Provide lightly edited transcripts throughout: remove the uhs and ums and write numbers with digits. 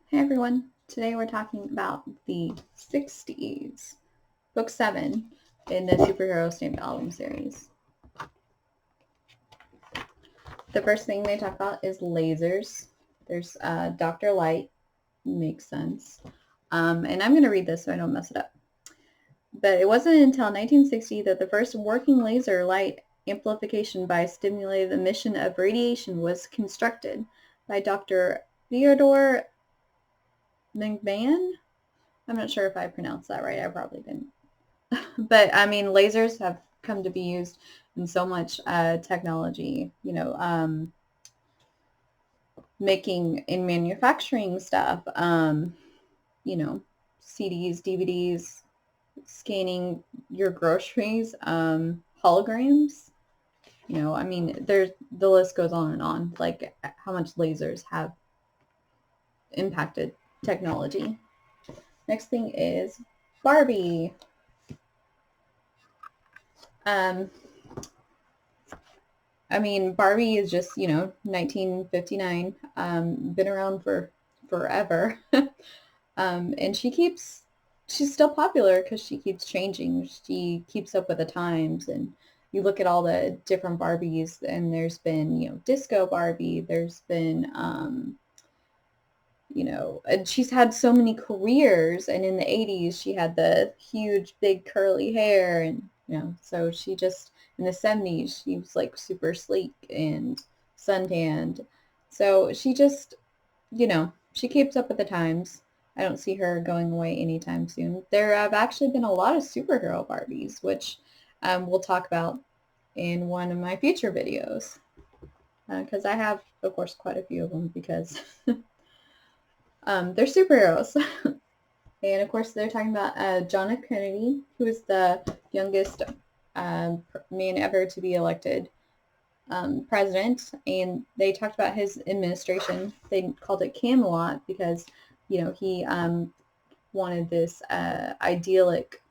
Hey everyone, today we're talking about the 60s, book 7 in the Superhero Stamp album series. The first thing they talk about is lasers. There's Dr. Light, makes sense. And I'm going to read this so I don't mess it up. But it wasn't until 1960 that the first working laser light amplification by stimulated emission of radiation was constructed by Dr. Theodore McMahon. I'm not sure if I pronounced that right. I probably didn't. But I mean, lasers have come to be used in so much technology, making in manufacturing stuff, CDs, DVDs, scanning your groceries, holograms. I mean, the list goes on and on, like how much lasers have impacted technology. Next thing is Barbie. I mean, Barbie is just, 1959, been around for forever. And she's still popular because she keeps changing. She keeps up with the times. And you look at all the different Barbies, and there's been, Disco Barbie, there's been, and she's had so many careers. And in the 80s, she had the huge, big curly hair. And, so she just, in the 70s, she was like super sleek and suntanned. So she just, she keeps up with the times. I don't see her going away anytime soon. There have actually been a lot of superhero Barbies, which we'll talk about in one of my future videos. Because I have, of course, quite a few of them because they're superheroes. And of course, they're talking about John F. Kennedy, who is the youngest man ever to be elected president. And they talked about his administration. They called it Camelot because, he wanted this idyllic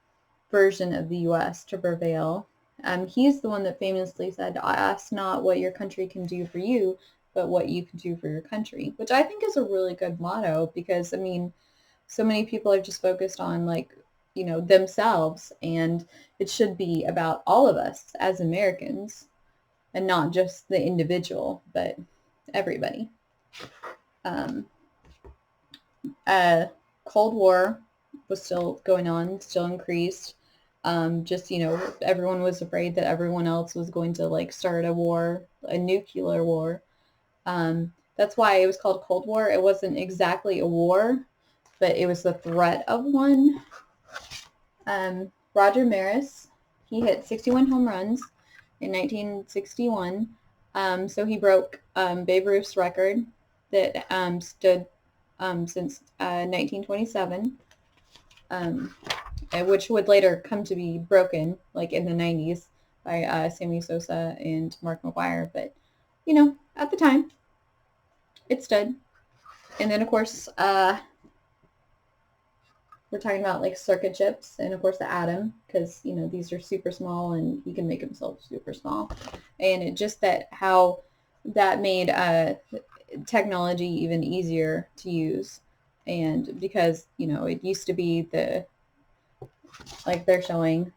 version of the U.S. to prevail. He's the one that famously said, "Ask not what your country can do for you, but what you can do for your country," which I think is a really good motto because, I mean, so many people are just focused on themselves, and it should be about all of us as Americans and not just the individual, but everybody. Cold War was still going on, still increased. Everyone was afraid that everyone else was going to start a war, a nuclear war. That's why it was called Cold War. It wasn't exactly a war, but it was the threat of one. Roger Maris, he hit 61 home runs in 1961. So he broke Babe Ruth's record that stood since 1927, which would later come to be broken, like in the 90s, by Sammy Sosa and Mark McGwire. But, at the time, it stood. And then, of course, we're talking about like circuit chips and of course the atom, because these are super small and he can make himself super small. And it just how that made technology even easier to use. And because it used to be they're showing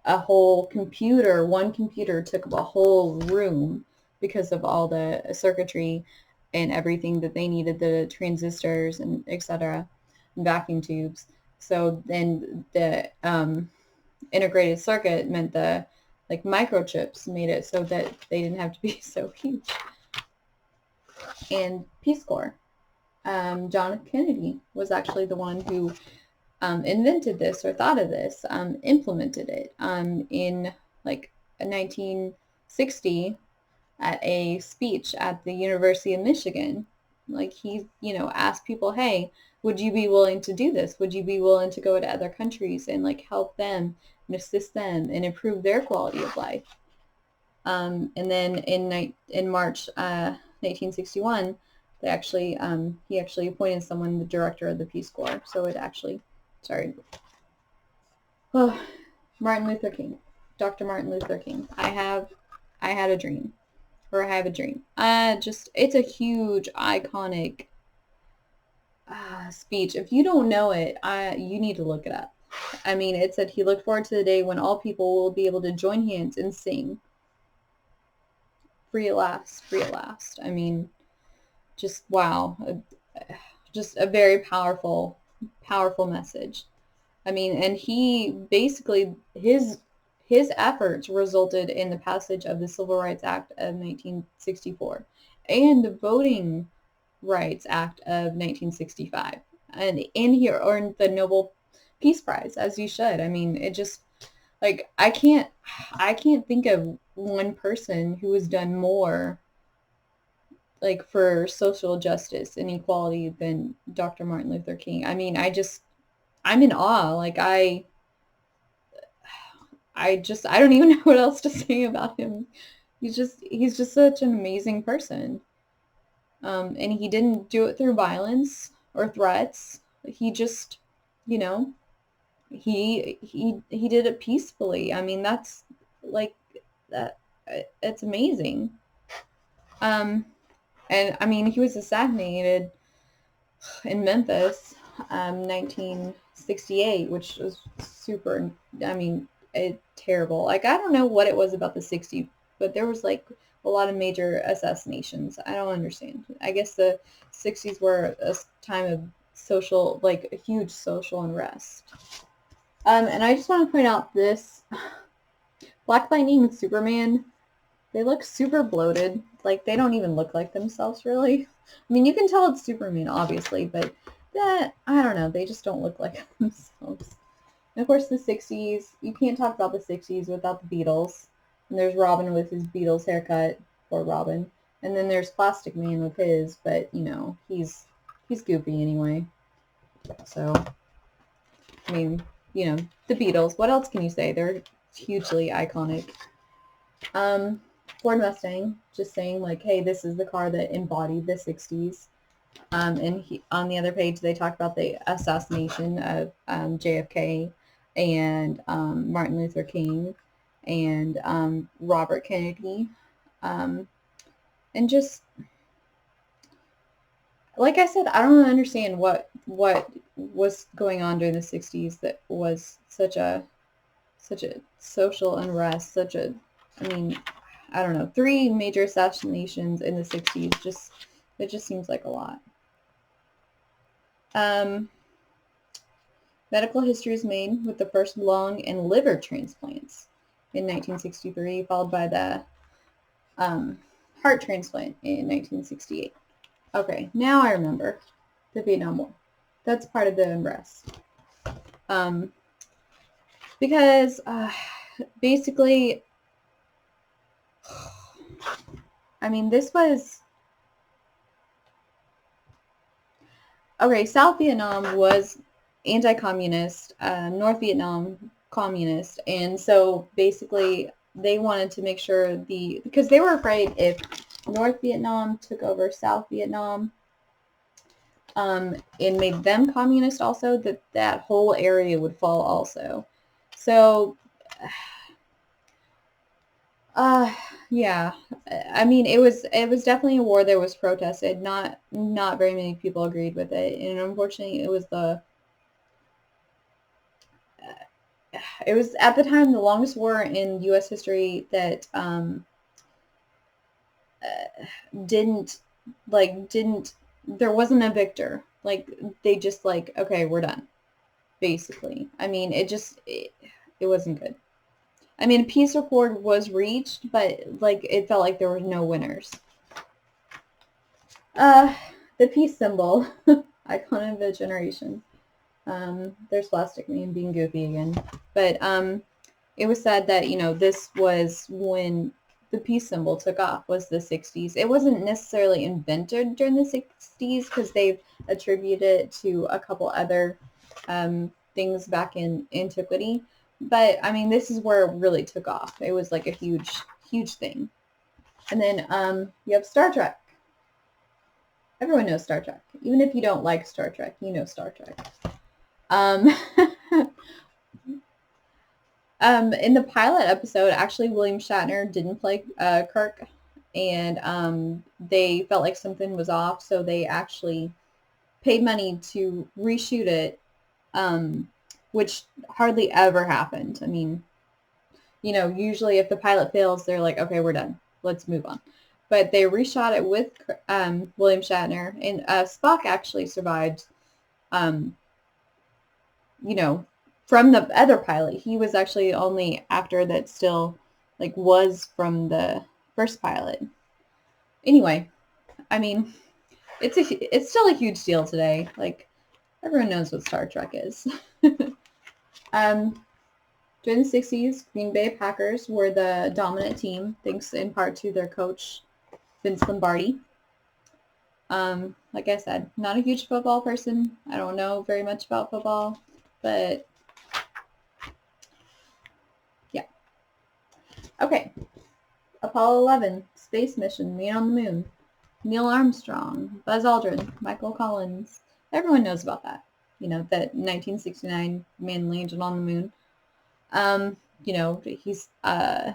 a whole computer, one computer took up a whole room because of all the circuitry and everything that they needed, the transistors and etc., vacuum tubes. So then the integrated circuit meant the microchips made it so that they didn't have to be so huge. And Peace Corps. John F. Kennedy was actually the one who invented this or thought of this, implemented it in 1960 at a speech at the University of Michigan. He, asked people, hey, would you be willing to do this? Would you be willing to go to other countries and help them and assist them and improve their quality of life? And then in March 1961, he actually appointed someone the director of the Peace Corps. So it actually started. Oh, Martin Luther King, Dr. Martin Luther King. I had a dream. Or I have a dream. It's a huge, iconic speech. If you don't know it, you need to look it up. I mean, it said he looked forward to the day when all people will be able to join hands and sing free at last, free at last. I mean, just wow, just a very powerful, powerful message. I mean, and he basically his efforts resulted in the passage of the Civil Rights Act of 1964 and the Voting Rights Act of 1965, and he earned the Nobel Peace Prize, as you should. I mean, it just like I can't think of one person who has done more like for social justice and equality than Dr. Martin Luther King. I mean, I'm in awe. Like I don't even know what else to say about him. He's just such an amazing person. And he didn't do it through violence or threats. He just, you know, he did it peacefully. I mean, that's like that. It's amazing. Um, and I mean, he was assassinated in Memphis, 1968, which was super. I mean, terrible. Like I don't know what it was about the '60s, but there was like a lot of major assassinations. I don't understand. I guess the '60s were a time of social, like a huge social unrest. And I just want to point out this Black Lightning and Superman, they look super bloated. Like they don't even look like themselves really. I mean, you can tell it's Superman obviously, but that I don't know, they just don't look like themselves. And of course the 60s, you can't talk about the 60s without the Beatles. And there's Robin with his Beatles haircut, or Robin. And then there's Plastic Man with his, but you know, he's goofy anyway. So, I mean, you know, the Beatles, what else can you say? They're hugely iconic. Ford Mustang, just saying like, hey, this is the car that embodied the 60s. And on the other page, they talk about the assassination of JFK and Martin Luther King and Robert Kennedy. And just, like I said, I don't understand what was going on during the 60s that was such a social unrest, I mean, I don't know, 3 major assassinations in the 60s, it just seems like a lot. Medical history is made with the first lung and liver transplants in 1963, followed by the heart transplant in 1968. Okay, now I remember the Vietnam War. That's part of the unrest. Because basically, I mean, this was... Okay, South Vietnam was anti-communist, North Vietnam communist, and so basically they wanted to make sure because they were afraid if North Vietnam took over South Vietnam and made them communist also, that whole area would fall also. So yeah, I mean, it was definitely a war that was protested. Not very many people agreed with it, and unfortunately, it was at the time the longest war in U.S. history that didn't there wasn't a victor. Like they just like, okay, we're done, basically. I mean, it wasn't good. I mean, a peace accord was reached, but like it felt like there were no winners. The peace symbol, icon of a generation. There's Plastic Man being goofy again. But it was said that, you know, this was when the peace symbol took off, was the 60s. It wasn't necessarily invented during the 60s because they've attributed it to a couple other things back in antiquity. But, I mean, this is where it really took off. It was like a huge, huge thing. And then you have Star Trek. Everyone knows Star Trek. Even if you don't like Star Trek, you know Star Trek. In the pilot episode, actually, William Shatner didn't play Kirk, and they felt like something was off, so they actually paid money to reshoot it, which hardly ever happened. I mean, usually if the pilot fails, they're like, okay, we're done. Let's move on. But they reshot it with William Shatner, and Spock actually survived, um, from the other pilot. He was actually the only actor that still, like, was from the first pilot. Anyway, I mean, it's still a huge deal today. Like, everyone knows what Star Trek is. During the 60s, Green Bay Packers were the dominant team, thanks in part to their coach, Vince Lombardi. Like I said, not a huge football person. I don't know very much about football, but yeah. Okay. Apollo 11, space mission, man on the moon. Neil Armstrong, Buzz Aldrin, Michael Collins. Everyone knows about that. That 1969 man landed on the moon. He's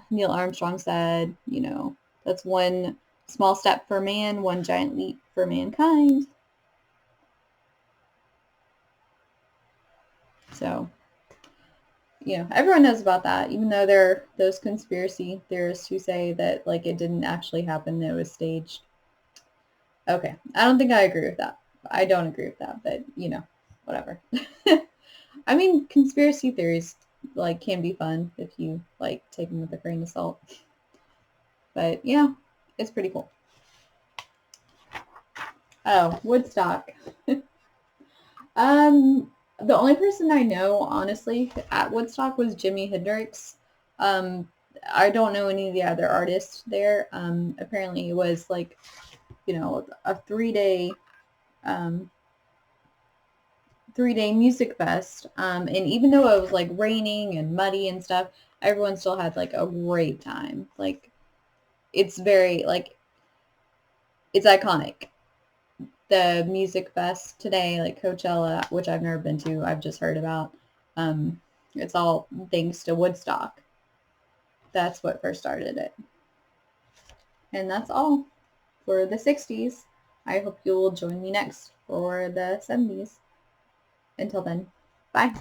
Neil Armstrong said, that's one small step for man, one giant leap for mankind. So, everyone knows about that, even though there are those conspiracy theorists who say that, like, it didn't actually happen, that it was staged. Okay, I don't think I agree with that. I don't agree with that, but, whatever. I mean, conspiracy theories, like, can be fun if you, like, take them with a grain of salt. But, it's pretty cool. Oh, Woodstock. The only person I know, honestly, at Woodstock was Jimi Hendrix. I don't know any of the other artists there. Apparently it was like, a 3-day, 3-day music fest. And even though it was like raining and muddy and stuff, everyone still had like a great time. Like, it's very, like, it's iconic. The music fest today, like Coachella, which I've never been to, I've just heard about. It's all thanks to Woodstock. That's what first started it. And that's all for the 60s. I hope you will join me next for the 70s. Until then, bye.